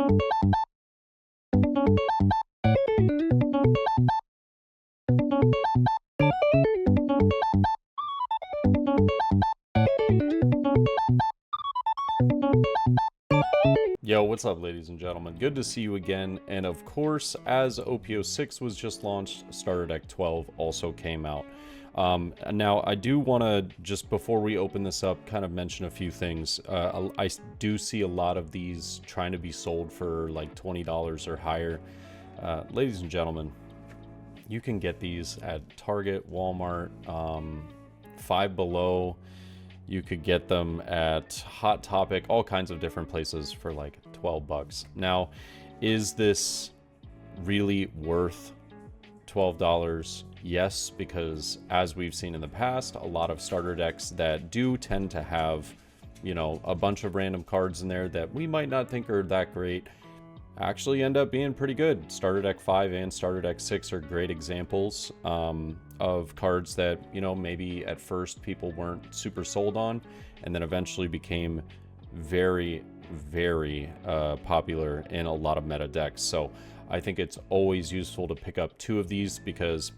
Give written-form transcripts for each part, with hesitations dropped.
Yo, what's up, ladies and gentlemen? Good to see you again. And of course, as OPO 6 was just launched, Starter Deck 12 also came out. Now, I do want to, just before we open this up, kind of mention a few things. I do see a lot of these trying to be sold for like $20 or higher. Ladies and gentlemen, you can get these at Target, Walmart, Five Below. You could get them at Hot Topic, all kinds of different places for like 12 bucks. Now, is this really worth $12? Yes, because as we've seen in the past, a lot of starter decks that do tend to have, you know, a bunch of random cards in there that we might not think are that great actually end up being pretty good. Starter Deck 5 and Starter Deck 6 are great examples of cards that, you know, maybe at first people weren't super sold on and then eventually became very, very popular in a lot of meta decks. So I think it's always useful to pick up two of these because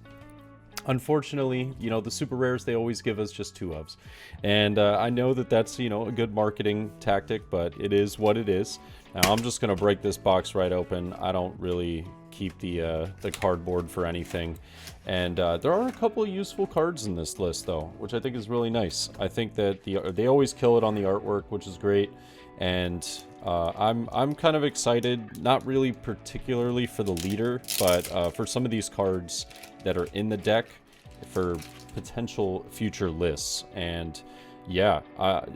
unfortunately, you know, the super rares, they always give us just two ofs. And I know that that's, you know, a good marketing tactic, but it is what it is. Now, I'm just going to break this box right open. I don't really keep the cardboard for anything. And there are a couple of useful cards in this list, though, which I think is really nice. I think that they always kill it on the artwork, which is great. And I'm kind of excited, not really particularly for the leader, but for some of these cards that are in the deck for potential future lists. And yeah,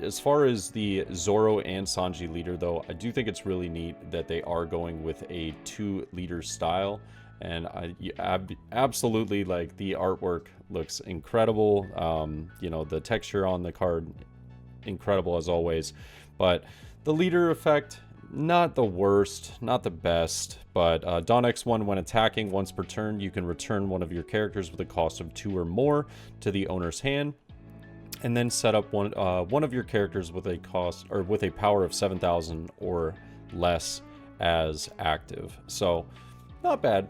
as far as the Zoro and Sanji leader, though, I do think it's really neat that they are going with a 2-leader style. And absolutely, like, the artwork looks incredible. You know, the texture on the card, incredible as always. But the leader effect, not the worst, not the best, but Don X1, when attacking once per turn, you can return one of your characters with a cost of 2 or more to the owner's hand, and then set up one of your characters with a cost or with a power of 7,000 or less as active. So not bad,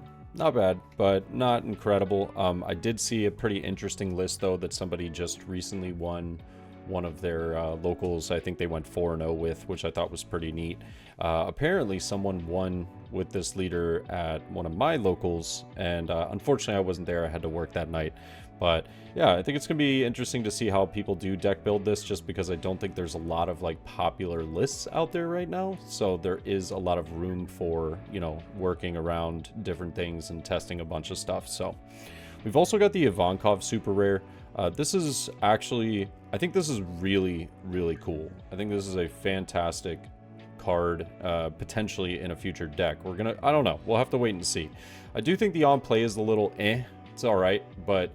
but not incredible. I did see a pretty interesting list though that somebody just recently won one of their locals. I think they went 4-0 with, which I thought was pretty neat. Apparently someone won with this leader at one of my locals, and unfortunately I wasn't there. I had to work that night. But yeah, I think it's gonna be interesting to see how people do deck build this, just because I don't think there's a lot of like popular lists out there right now. So there is a lot of room for, you know, working around different things and testing a bunch of stuff. So we've also got the Ivankov super rare. This is actually, I think this is really, really cool. I think this is a fantastic card, potentially in a future deck. I don't know, we'll have to wait and see. I do think the on play is a little it's all right, but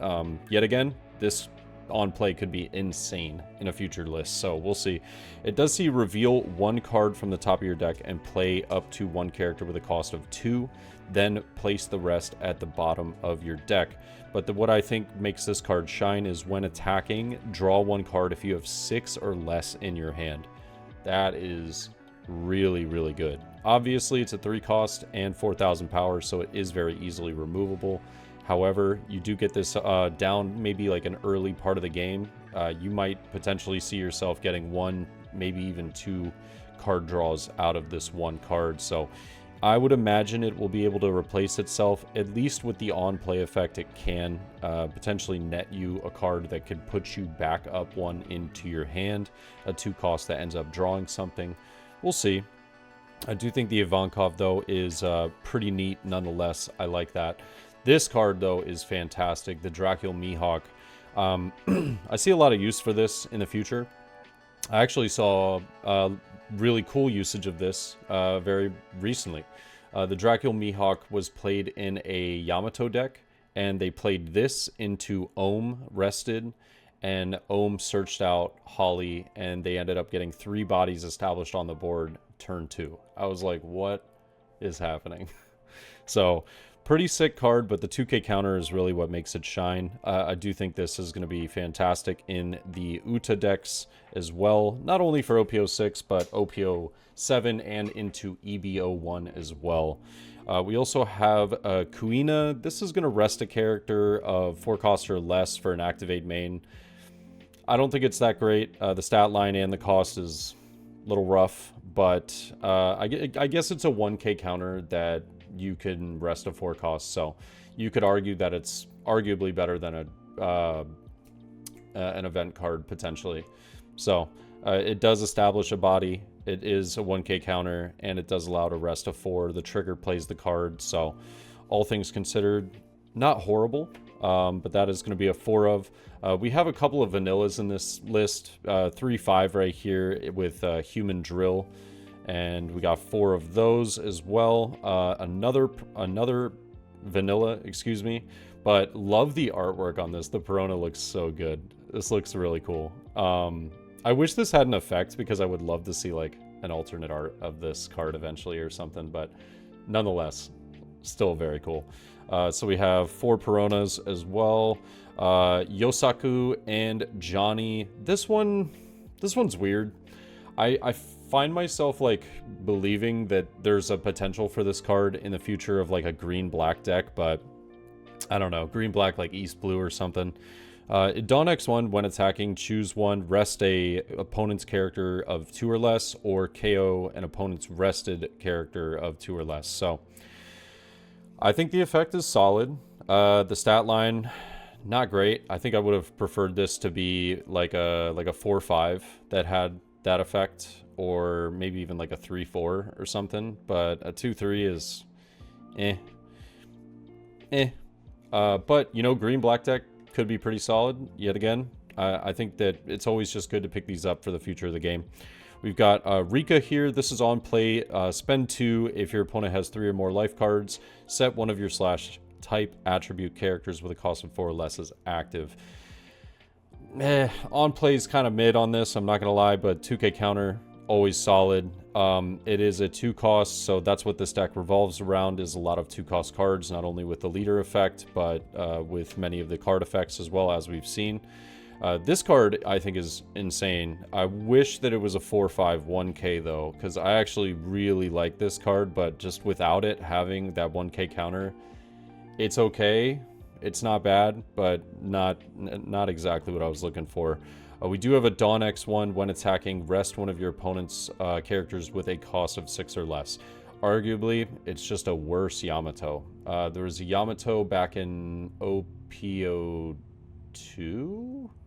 yet again, this on play could be insane in a future list, so we'll see. It does see reveal one card from the top of your deck and play up to one character with a cost of 2, then place the rest at the bottom of your deck. But what I think makes this card shine is when attacking, draw one card if you have 6 or less in your hand. That is really, really good. Obviously, it's a 3 cost and 4,000 power, so it is very easily removable. However, you do get this down maybe like an early part of the game. You might potentially see yourself getting 1, maybe even 2 card draws out of this one card. So I would imagine it will be able to replace itself, at least with the on-play effect. It can potentially net you a card that could put you back up 1 into your hand, a 2 cost that ends up drawing something. We'll see. I do think the Ivankov, though, is pretty neat nonetheless. I like that. This card, though, is fantastic. The Dracula Mihawk. I see a lot of use for this in the future. I actually saw really cool usage of this very recently. The Dracula Mihawk was played in a Yamato deck, and they played this into Ohm Rested, and Ohm searched out Holly, and they ended up getting 3 bodies established on the board turn 2. I was like, what is happening? So pretty sick card, but the 2k counter is really what makes it shine. I do think this is going to be fantastic in the Uta decks as well, not only for OPO6, but OPO7 and into EBO1 as well. We also have Kuina. This is going to rest a character of 4 cost or less for an activate main. I don't think it's that great. The stat line and the cost is a little rough, but I guess it's a 1k counter that you can rest a 4 cost, so you could argue that it's arguably better than an event card potentially. So it does establish a body. It is a 1k counter, and it does allow to rest a 4. The trigger plays the card, so all things considered, not horrible, but that is going to be a 4 of. We have a couple of vanillas in this list, 3-5 right here with Human Drill, and we got 4 of those as well. Another vanilla, excuse me, but love the artwork on this. The Perona looks so good. This looks really cool. I wish this had an effect, because I would love to see like an alternate art of this card eventually or something, but nonetheless, still very cool. So we have 4 Peronas as well. Yosaku and Johnny. This one's weird. I find myself like believing that there's a potential for this card in the future of like a green-black deck, but I don't know, green-black like East-Blue or something. Dawn X1, when attacking, choose one, rest a opponent's character of 2 or less, or KO an opponent's rested character of 2 or less. So I think the effect is solid. The stat line, not great. I think I would have preferred this to be like a 4-5 that had that effect, or maybe even like a 3-4 or something. But a 2-3 is but you know, green-black deck could be pretty solid yet again. I think that it's always just good to pick these up for the future of the game. We've got Rika here. This is on play. Spend 2 if your opponent has 3 or more life cards. Set one of your / type attribute characters with a cost of 4 or less as active. On play is kind of mid on this, I'm not gonna lie, but 2k counter, always solid. It is a 2 cost, so that's what this deck revolves around, is a lot of 2 cost cards, not only with the leader effect, but with many of the card effects as well, as we've seen. This card, I think, is insane. I wish that it was a 4-5 1k though, because I actually really like this card, but just without it having that 1k counter, it's okay. It's not bad, but not exactly what I was looking for. We do have a Dawn X1. When attacking, rest one of your opponent's characters with a cost of 6 or less. Arguably, it's just a worse Yamato. There was a Yamato back in OPO2?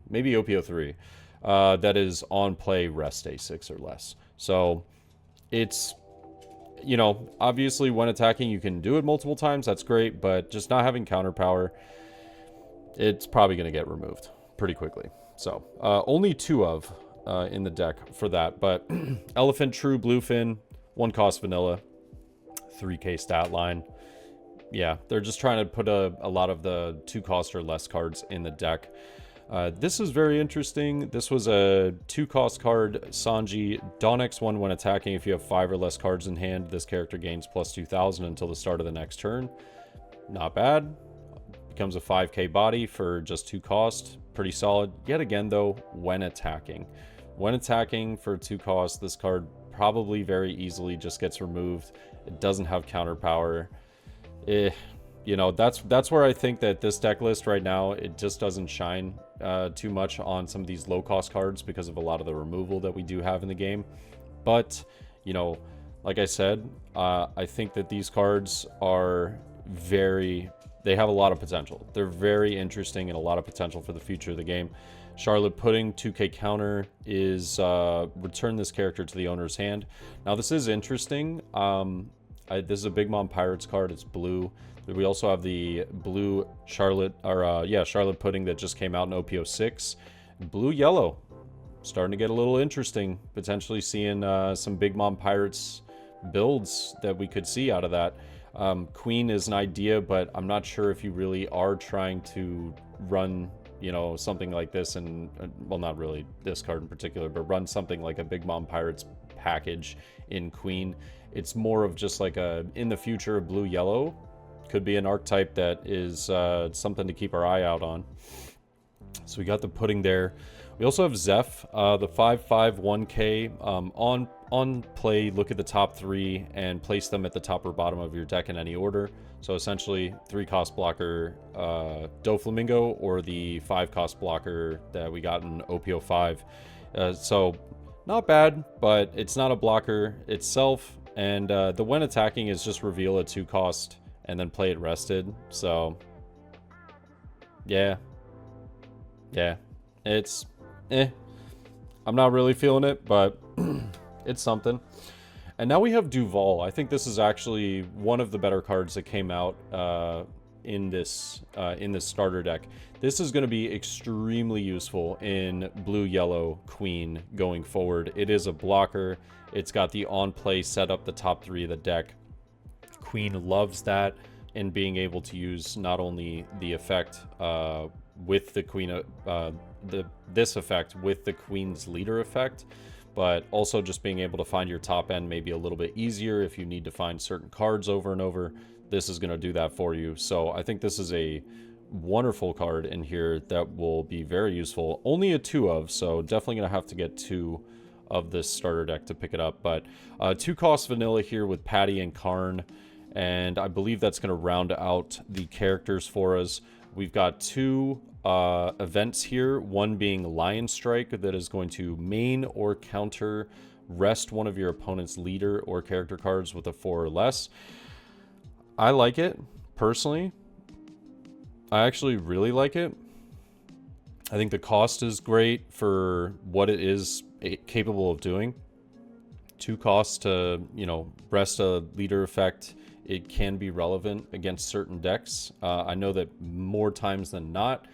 Maybe OPO3. That is on play, rest a 6 or less. So it's, you know, obviously when attacking you can do it multiple times, that's great, but just not having counter power, it's probably going to get removed pretty quickly. So only 2 of in the deck for that, but Elephant True Bluefin, 1 cost vanilla, 3k stat line. Yeah, they're just trying to put a lot of the 2 cost or less cards in the deck. This is very interesting. This was a 2 cost card, Sanji. Dawn X1, when attacking, if you have 5 or less cards in hand, this character gains plus 2,000 until the start of the next turn. Not bad. Becomes a 5k body for just 2 cost. Pretty solid. Yet again, though, when attacking. When attacking for 2 cost, this card probably very easily just gets removed. It doesn't have counter power. You know, that's where I think that this deck list right now, it just doesn't shine too much on some of these low-cost cards because of a lot of the removal that we do have in the game. But, you know, like I said, I think that these cards are they have a lot of potential. They're very interesting and a lot of potential for the future of the game. Charlotte Pudding, 2k counter, is return this character to the owner's hand. Now, this is interesting. This is a Big Mom Pirates card. It's blue. We also have the blue Charlotte Pudding that just came out in OPO6. Blue-yellow. Starting to get a little interesting. Potentially seeing some Big Mom Pirates builds that we could see out of that. Queen is an idea, but I'm not sure if you really are trying to run, you know, something like this, and well, not really this card in particular, but run something like a Big Mom Pirates package in Queen. It's more of just like a, in the future, blue-yellow could be an archetype that is something to keep our eye out on. So we got the pudding there. We also have Zeph, the 5/5 1K. On play, look at the top 3 and place them at the top or bottom of your deck in any order. So essentially, 3-cost blocker Doflamingo, or the 5-cost blocker that we got in OPO5. So not bad, but it's not a blocker itself. And the when attacking is just reveal a 2-cost and then play it rested. So yeah, it's I'm not really feeling it, but it's something. And now we have Duval. I think this is actually one of the better cards that came out in this starter deck. This is going to be extremely useful in blue-yellow Queen going forward. It is a blocker. It's got the on-play set up the top 3 of the deck. Queen loves that, and being able to use not only the effect with the Queen, this effect with the Queen's leader effect, but also just being able to find your top end maybe a little bit easier if you need to find certain cards over and over. This is going to do that for you. So I think this is a wonderful card in here that will be very useful. Only a 2 of, so definitely going to have to get 2 of this starter deck to pick it up. But 2-cost vanilla here with Patty and Karn, and I believe that's going to round out the characters for us. We've got 2 events here, one being Lion Strike, that is going to main or counter rest one of your opponent's leader or character cards with a 4 or less. I like it, personally. I actually really like it. I think the cost is great for what it is capable of doing. 2 costs to, you know, rest a leader effect. It can be relevant against certain decks. I know that more times than not,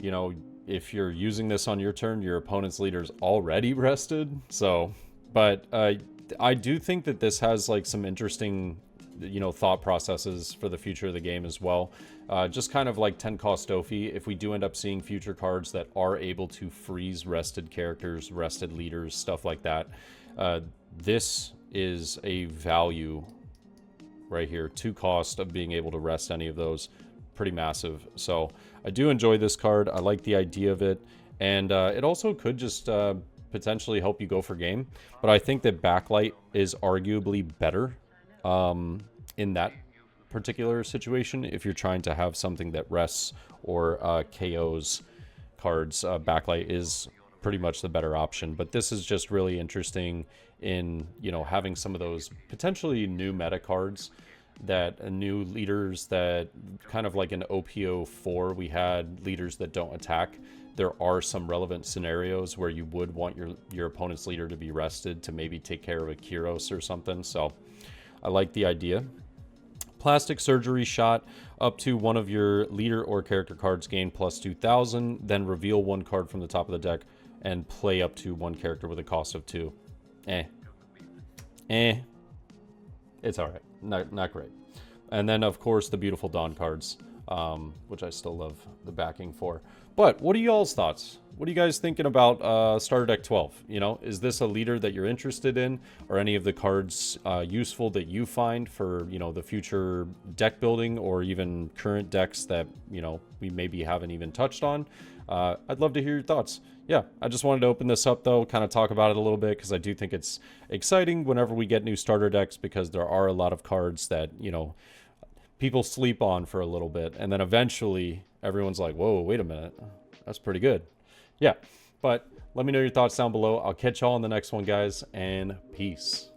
you know, if you're using this on your turn, your opponent's leader's already rested. So, but I do think that this has like some interesting, you know, thought processes for the future of the game as well. Just kind of like 10-cost Dofi, if we do end up seeing future cards that are able to freeze rested characters, rested leaders, stuff like that, this is a value right here. 2 cost of being able to rest any of those, pretty massive. So I do enjoy this card. I like the idea of it, and it also could just potentially help you go for game. But I think that Backlight is arguably better in that particular situation. If you're trying to have something that rests or KOs cards, Backlight is pretty much the better option. But this is just really interesting in, you know, having some of those potentially new meta cards, that new leaders, that kind of like an OPO4 we had leaders that don't attack. There are some relevant scenarios where you would want your opponent's leader to be rested to maybe take care of a Kyros or something. So I like the idea. Plastic Surgery Shot, up to one of your leader or character cards gain plus 2,000, then reveal 1 card from the top of the deck and play up to 1 character with a cost of 2. It's all right. Not great. And then, of course, the beautiful Dawn cards, which I still love the backing for. But what are y'all's thoughts? What are you guys thinking about Starter Deck 12? You know, is this a leader that you're interested in? Are any of the cards useful that you find for, you know, the future deck building, or even current decks that, you know, we maybe haven't even touched on? I'd love to hear your thoughts. Yeah, I just wanted to open this up, though, kind of talk about it a little bit, because I do think it's exciting whenever we get new starter decks, because there are a lot of cards that, you know, people sleep on for a little bit, and then eventually everyone's like, whoa, wait a minute, that's pretty good. Yeah, but let me know your thoughts down below. I'll catch y'all in the next one, guys, and peace.